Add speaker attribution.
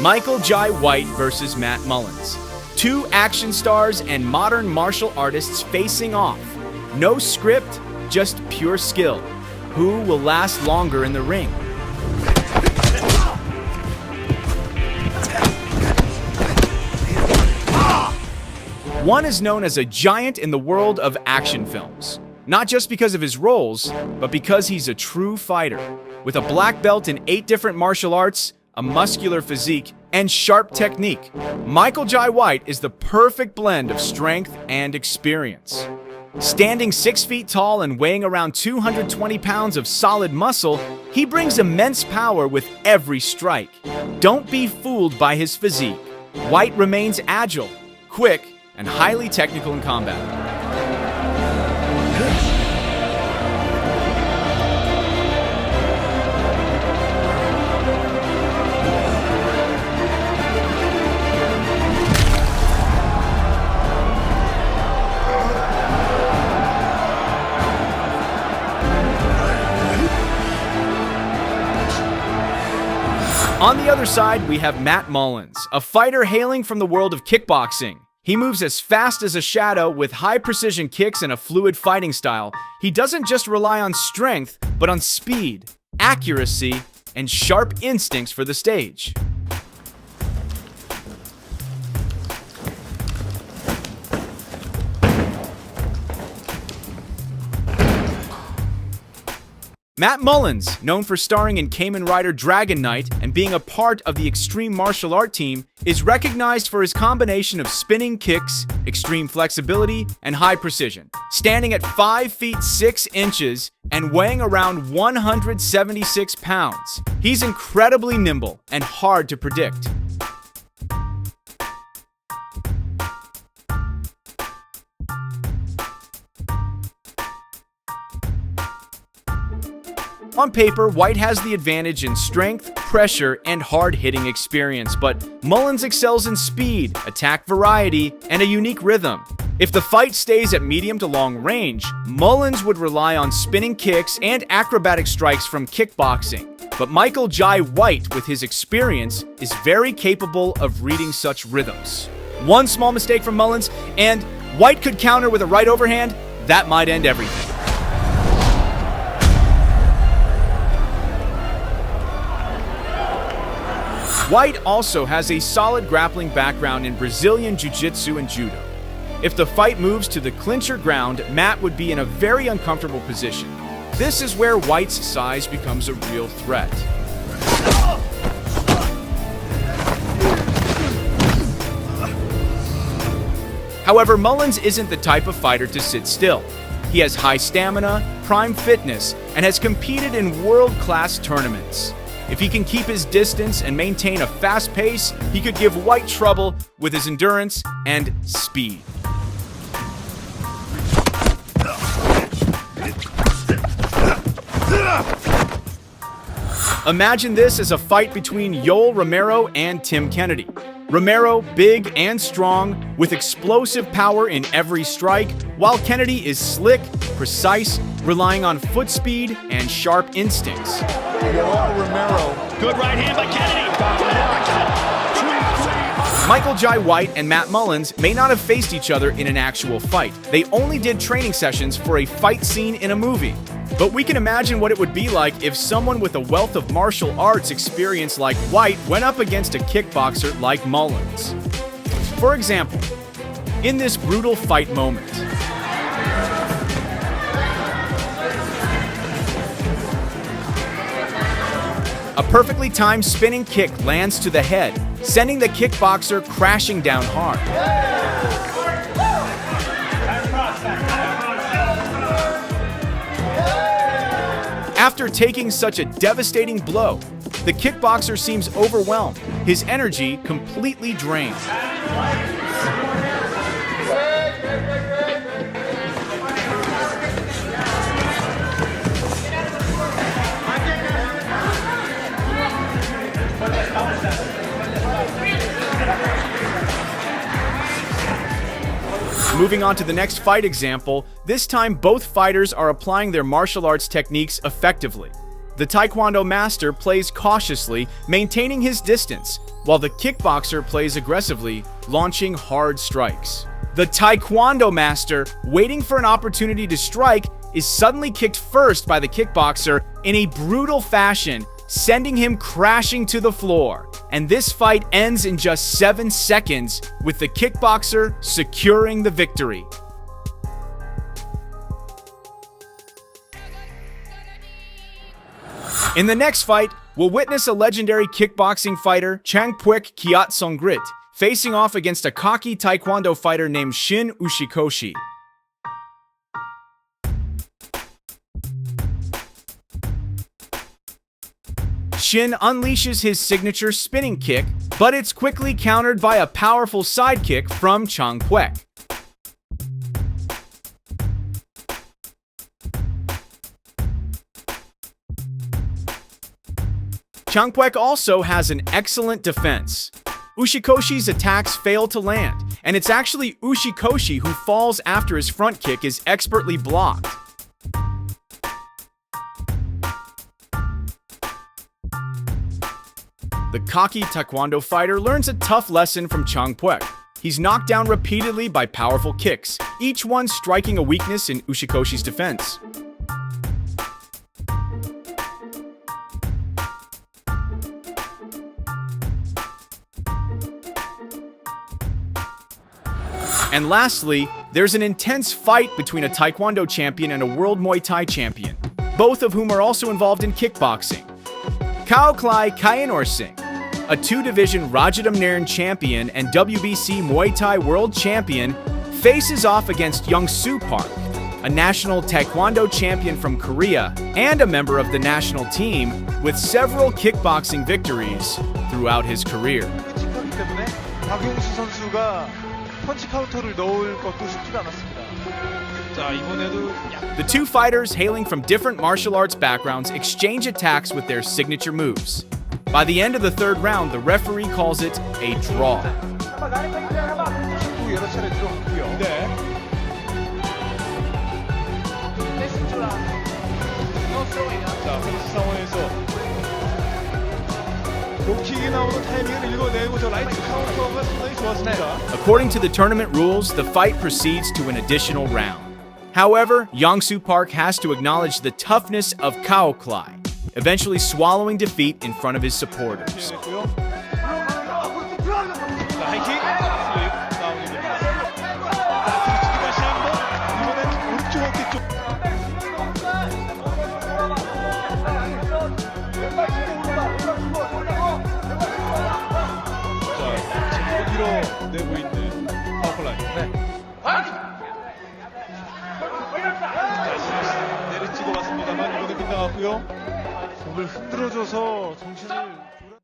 Speaker 1: Michael Jai White versus Matt Mullins. Two action stars and modern martial artists facing off. No script, just pure skill. Who will last longer in the ring? One is known as a giant in the world of action films. Not just because of his roles, but because he's a true fighter. With a black belt in 8 different martial arts, a muscular physique, and sharp technique, Michael Jai White is the perfect blend of strength and experience. Standing 6 feet tall and weighing around 220 pounds of solid muscle, he brings immense power with every strike. Don't be fooled by his physique. White remains agile, quick, and highly technical in combat. On the other side, we have Matt Mullins, a fighter hailing from the world of kickboxing. He moves as fast as a shadow with high-precision kicks and a fluid fighting style. He doesn't just rely on strength, but on speed, accuracy, and sharp instincts for the stage. Matt Mullins, known for starring in Kamen Rider Dragon Knight and being a part of the Extreme Martial Art team, is recognized for his combination of spinning kicks, extreme flexibility, and high precision. Standing at 5 feet 6 inches and weighing around 176 pounds, he's incredibly nimble and hard to predict. On paper, White has the advantage in strength, pressure, and hard-hitting experience, but Mullins excels in speed, attack variety, and a unique rhythm. If the fight stays at medium to long range, Mullins would rely on spinning kicks and acrobatic strikes from kickboxing. But Michael Jai White, with his experience, is very capable of reading such rhythms. One small mistake from Mullins, and White could counter with a right overhand. That might end everything. White also has a solid grappling background in Brazilian Jiu-Jitsu and Judo. If the fight moves to the clincher ground, Matt would be in a very uncomfortable position. This is where White's size becomes a real threat. However, Mullins isn't the type of fighter to sit still. He has high stamina, prime fitness, and has competed in world-class tournaments. If he can keep his distance and maintain a fast pace, he could give White trouble with his endurance and speed. Imagine this as a fight between Yoel Romero and Tim Kennedy. Romero, big and strong, with explosive power in every strike, while Kennedy is slick, precise, relying on foot speed and sharp instincts.
Speaker 2: Yoel Romero.
Speaker 3: Good right hand by Kennedy.
Speaker 1: Michael Jai White and Matt Mullins may not have faced each other in an actual fight. They only did training sessions for a fight scene in a movie. But we can imagine what it would be like if someone with a wealth of martial arts experience like White went up against a kickboxer like Mullins. For example, in this brutal fight moment, a perfectly timed spinning kick lands to the head, sending the kickboxer crashing down hard. After taking such a devastating blow, the kickboxer seems overwhelmed, his energy completely drained. Moving on to the next fight example, this time both fighters are applying their martial arts techniques effectively. The Taekwondo master plays cautiously, maintaining his distance, while the kickboxer plays aggressively, launching hard strikes. The Taekwondo master, waiting for an opportunity to strike, is suddenly kicked first by the kickboxer in a brutal fashion, sending him crashing to the floor. And this fight ends in just 7 seconds, with the kickboxer securing the victory. In the next fight, we'll witness a legendary kickboxing fighter, Changpuk Kiat Songrit, facing off against a cocky Taekwondo fighter named Shin Ushikoshi. Shin unleashes his signature spinning kick, but it's quickly countered by a powerful sidekick from Changpuk. Changpuk also has an excellent defense. Ushikoshi's attacks fail to land, and it's actually Ushikoshi who falls after his front kick is expertly blocked. The cocky Taekwondo fighter learns a tough lesson from Changpuk. He's knocked down repeatedly by powerful kicks, each one striking a weakness in Ushikoshi's defense. And lastly, there's an intense fight between a Taekwondo champion and a World Muay Thai champion, both of whom are also involved in kickboxing. Kaoklai Kayanorsing, a 2-division Rajadamnern champion and WBC Muay Thai world champion, faces off against Young-Soo Park, a national Taekwondo champion from Korea and a member of the national team with several kickboxing victories throughout his career. The two fighters, hailing from different martial arts backgrounds, exchange attacks with their signature moves. By the end of the 3rd round, the referee calls it a draw. According to the tournament rules, the fight proceeds to an additional round. However, Young-Soo Park has to acknowledge the toughness of Kaoklai, eventually swallowing defeat in front of his supporters.
Speaker 2: 내고 있는 파워플라이. 내리치고 왔습니다만 이번에 빗나갔고요. 몸을 흔들어줘서 정신을